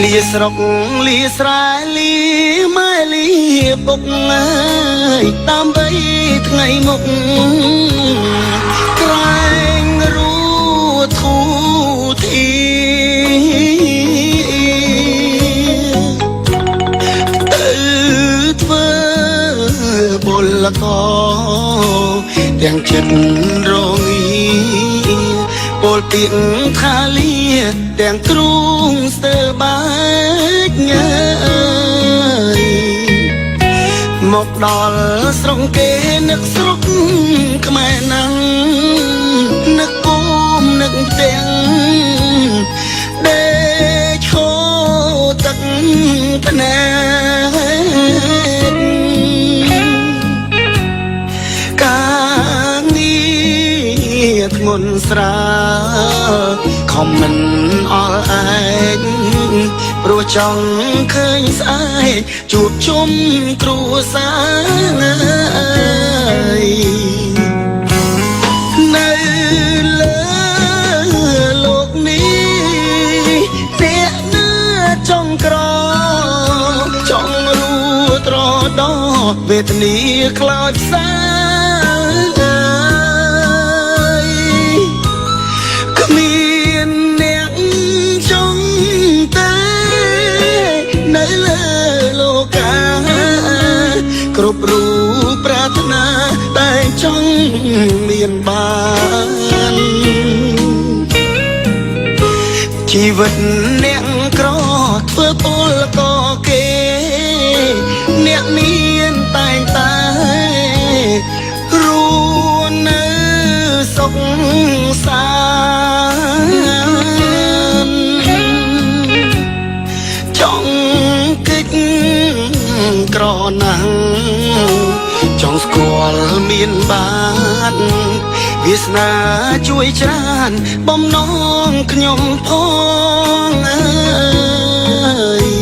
លីស្រុកលីស្រែលីម៉ែលីពុកអើយដើម្បីថ្ងៃមុខក្រែងរូធូធីទៅធ្វើពលកទាំងចិត្តរងាពលពីងថាលាទាំងទ្រូងស្ទើបាច់ញើយមកដល់ស្រុកគេនឹកស្រុកខ្មែរណាំងនឹកគុំនឹកទាំងដេកឈោទឹកភ្នែកការងារធ្ងន់ស្រាលខំមិនអល់ឯងព្រោះចង់ឃើញស្អែកជួបជុំគ្រួសារនៅលើលោកនេះអ្នកណាចង់ក្រចង់រួត្រដោវេទនាខ្លោចផ្សាគ្រប់រូបប្រាថ្នាតែចង់មានបានជីវិតអ្នកក្រធ្វើពលកគេអ្នកមានតែងតែរួនៅសុខសាន្តចង់កិច្ចក្រណាំងចង់ស្គាល់មានបានវាសនាជួយច្រើនបំណងខ្ញុំផងអើយ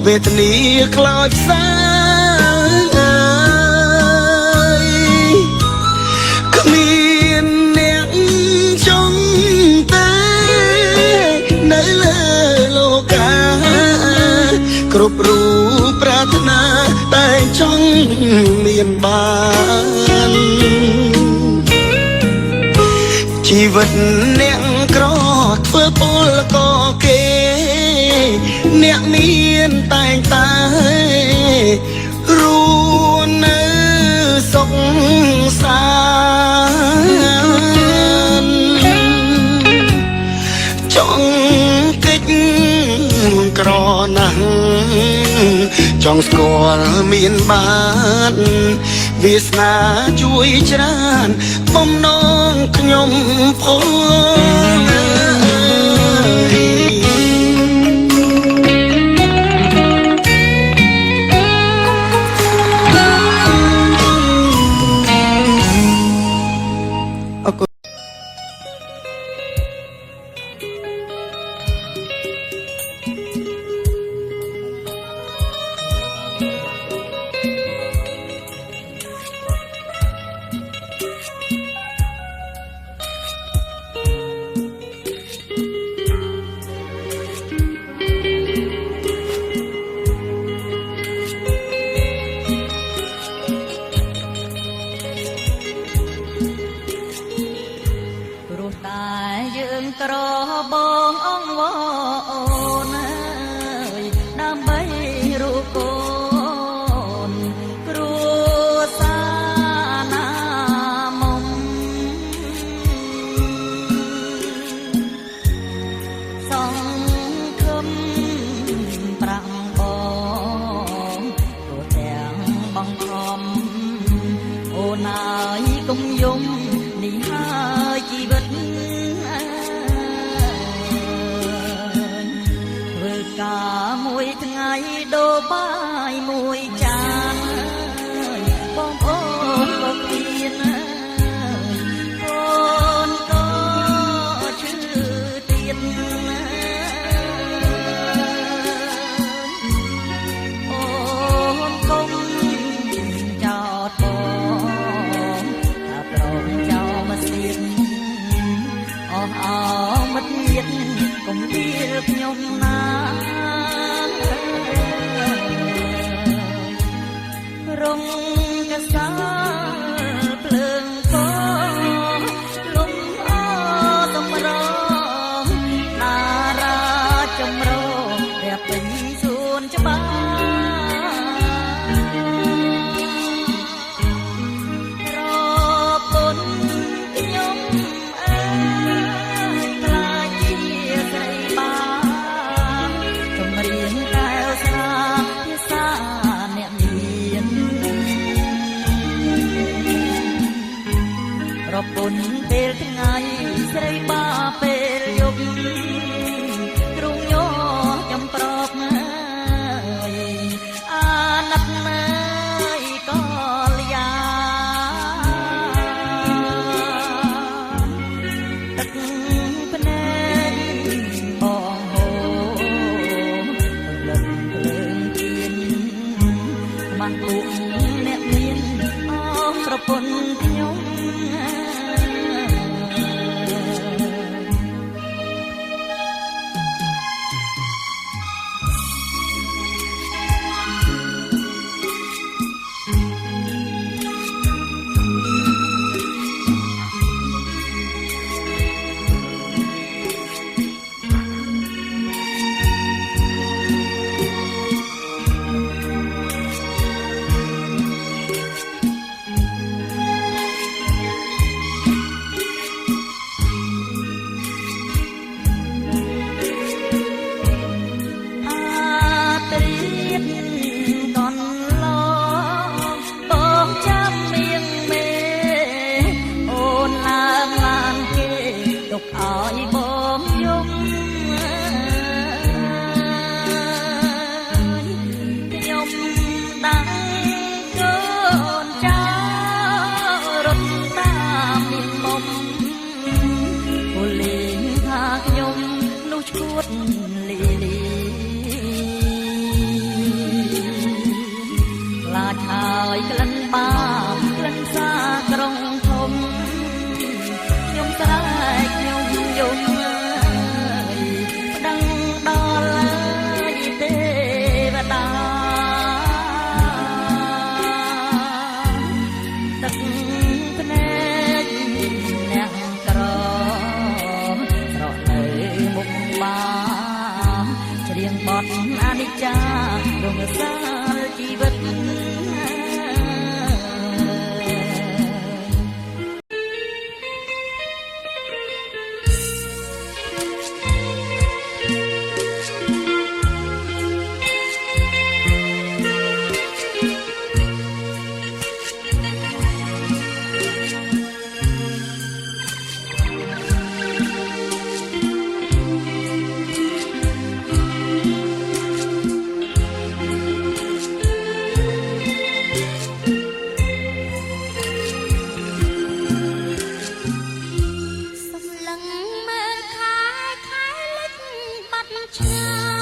វេទនាខ្លោចផ្សាគ្មានអ្នកចង់តែនៅលើលោកាគ្រប់រូបប្រាថ្នាតែចង់មានបានជីវិតអ្នកក្រធ្វើពលកគេអ្នកមានតែងតែរួនៅសុខសាន្តចង់កិច្ចក្រណាំងចង់ស្គាល់មានបានវាសនាជួយច្រើនបំណងខ្ញុំផងក្របងអងវអូនអើយដើម្បីរូបកូនគ្រួសារណាមុំសង្ឃ អស់អមិត្តញាតិកុំវាខ្ញុំណារងកសាភ្លើងពងលំអសម្រងតារាចម្រោតែពេញសួនច្បាររពុនខ្ញុំអើយខ្លាចជាស្រីបាចម្រៀងកែវស្រាភាសាអ្នកមានរពុនពេលថ្ងៃស្រីបាពេលយប់ទ្រង់ញ័រចំប្រប់អាណិតណើយកលយាទឹកភ្នែកបងហូរលឹងភ្លើងទៀនបានពួកអ្នកមានអស់ប្រពន្ធខ្ញុំ Hãy subscribe cho kênh Ghiền Mì Gõ để không bỏ lỡ